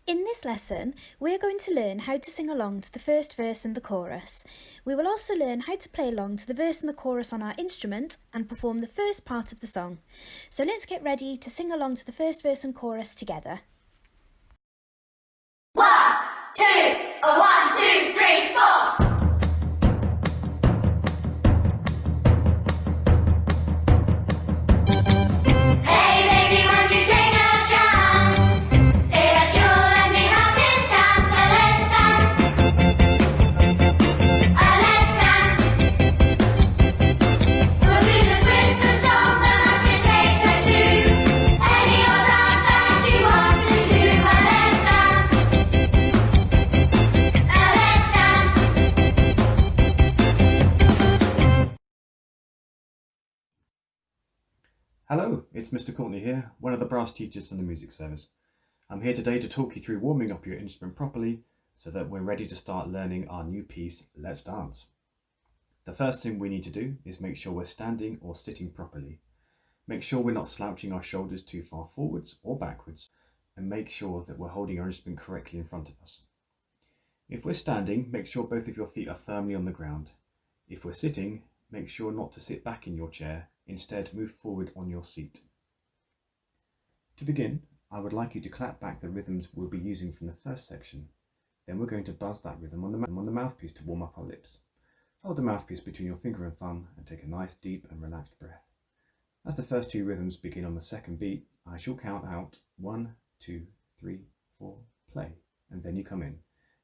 In this lesson, we are going to learn how to sing along to the first verse and the chorus. We will also learn how to play along to the verse and the chorus on our instrument and perform the first part of the song. So let's get ready to sing along to the first verse and chorus together. 1, 2, 1, 2, 3, 4. Hello, it's Mr. Courtney here, one of the brass teachers from the music service. I'm here today to talk you through warming up your instrument properly so that we're ready to start learning our new piece, Let's Dance. The first thing we need to do is make sure we're standing or sitting properly. Make sure we're not slouching our shoulders too far forwards or backwards, and make sure that we're holding our instrument correctly in front of us. If we're standing, make sure both of your feet are firmly on the ground. If we're sitting, make sure not to sit back in your chair. Instead, move forward on your seat. To begin, I would like you to clap back the rhythms we'll be using from the first section. Then we're going to buzz that rhythm on the mouthpiece to warm up our lips. Hold the mouthpiece between your finger and thumb and take a nice deep and relaxed breath. As the first two rhythms begin on the second beat, I shall count out 1, 2, 3, 4, play, and then you come in.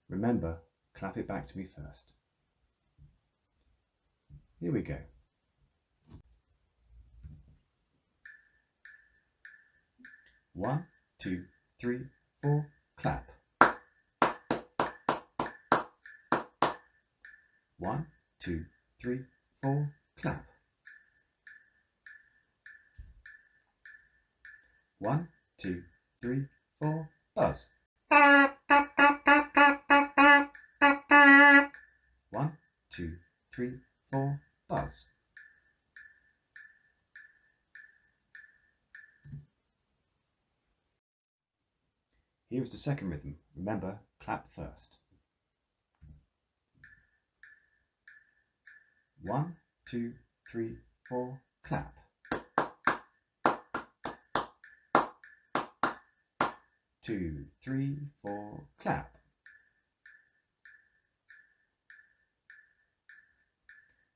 Remember, clap it back to me first. Here we go. 1, 2, 3, 4, clap. 1, 2, 3, 4, clap. 1, 2, 3, 4, buzz. 1, 2, 3, 4, buzz. Here is the second rhythm. Remember, clap first. 1, 2, 3, 4, clap. 2, 3, 4, clap.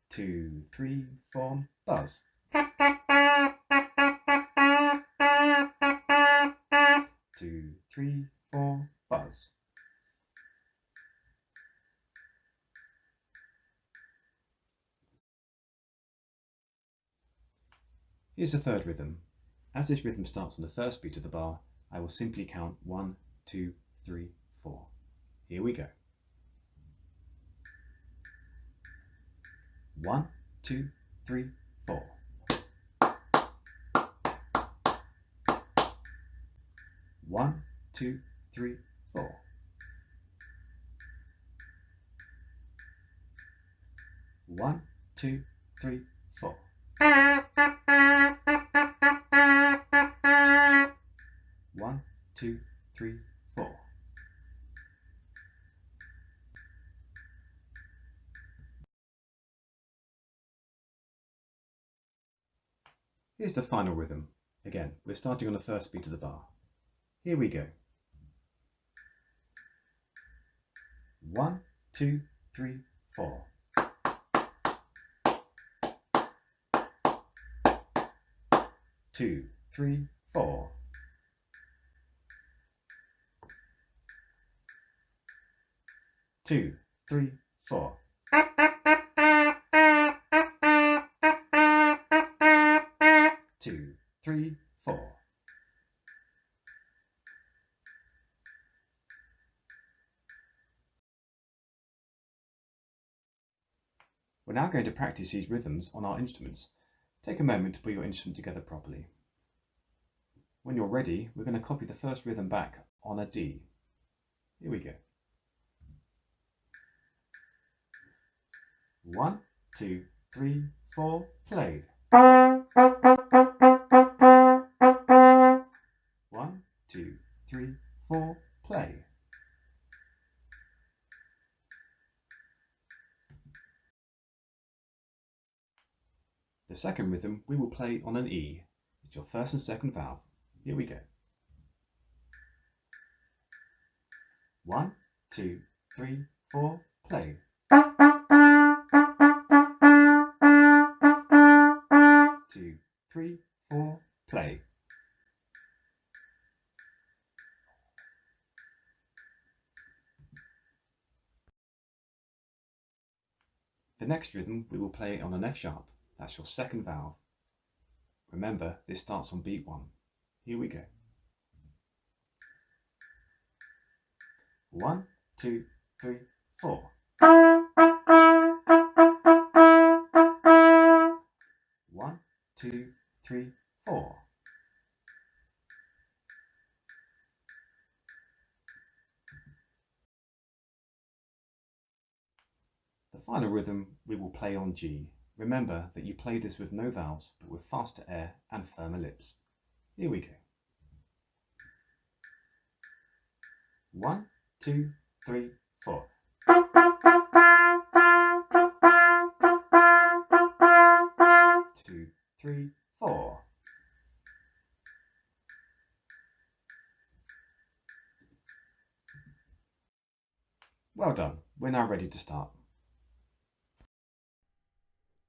2, 3, 4, buzz. 2, 3, 4, buzz. Here's the third rhythm. As this rhythm starts on the first beat of the bar, I will simply count 1, 2, 3, 4. Here we go. 1, 2, 3, 4. 1, 2, 3, 4. 1, 2, 3, 4. 1, 2, 3, 4. Here's the final rhythm. Again, we're starting on the first beat of the bar. Here we go. 1, 2, 3, 4. 2, 3, 4. 2, 3, 4. 2, 3, 4. We're now going to practice these rhythms on our instruments. Take a moment to put your instrument together properly. When you're ready, we're going to copy the first rhythm back on a D. Here we go. 1, 2, 3, 4, played. 1, 2, 3, 4, play. The second rhythm we will play on an E. It's your first and second valve. Here we go. 1, 2, 3, 4, play. 2, 3, 4, play. The next rhythm we will play on an F sharp. That's your second valve. Remember, this starts on beat 1. Here we go. 1, 2, 3, 4. 1, 2, 3, 4. The final rhythm we will play on G. Remember that you play this with no valves, but with faster air and firmer lips. Here we go. 1, 2, 3, 4. 2, 3, 4. Well done. We're now ready to start.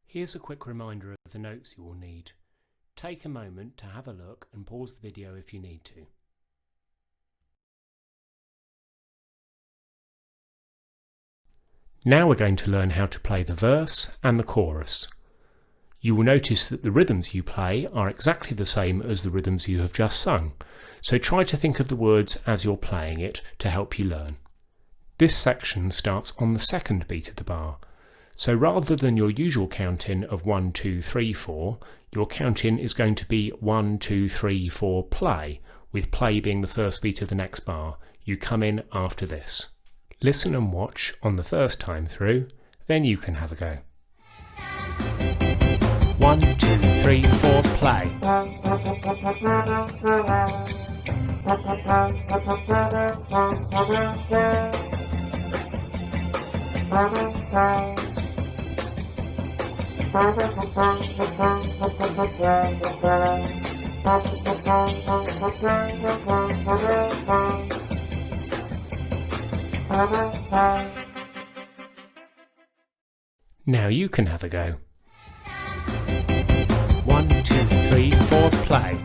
Here's a quick reminder of the notes you will need. Take a moment to have a look and pause the video if you need to. Now we're going to learn how to play the verse and the chorus. You will notice that the rhythms you play are exactly the same as the rhythms you have just sung, so try to think of the words as you're playing it to help you learn. This section starts on the second beat of the bar. So rather than your usual count-in of 1, 2, 3, 4, your count-in is going to be 1, 2, 3, 4, play, with play being the first beat of the next bar. You come in after this. Listen and watch on the first time through, then you can have a go. 1, 2, 3, 4, play. Now you can have a go. 1, 2, 3, 4, play.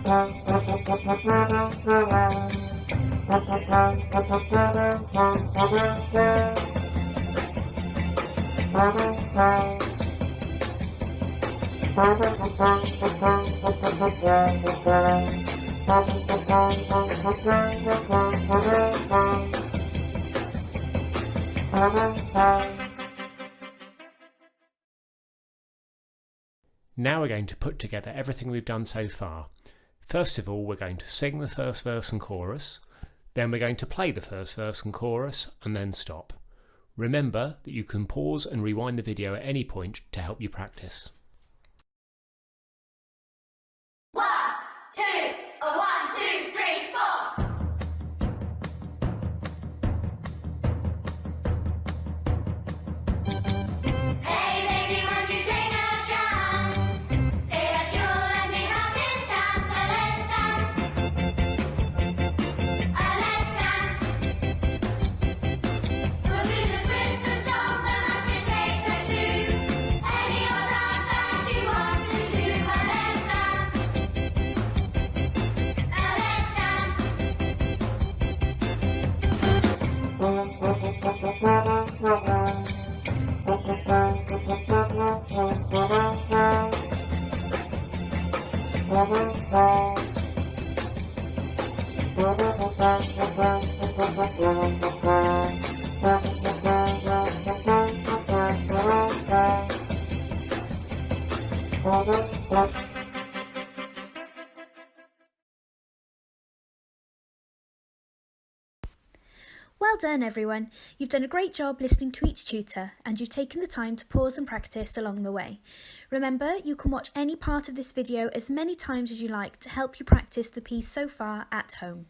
Now we're going to put together everything we've done so far. First of all, we're going to sing the first verse and chorus, then we're going to play the first verse and chorus, and then stop. Remember that you can pause and rewind the video at any point to help you practice. 1, 2, 1, 2, 3, 4. Hey baby, won't you take a chance? Say that you'll let me have this dance. Let's dance. We'll do the twist and stomp and match your take a two. Any old dance that you want to do. Let's dance. Well done everyone, you've done a great job listening to each tutor and you've taken the time to pause and practice along the way. Remember, you can watch any part of this video as many times as you like to help you practice the piece so far at home.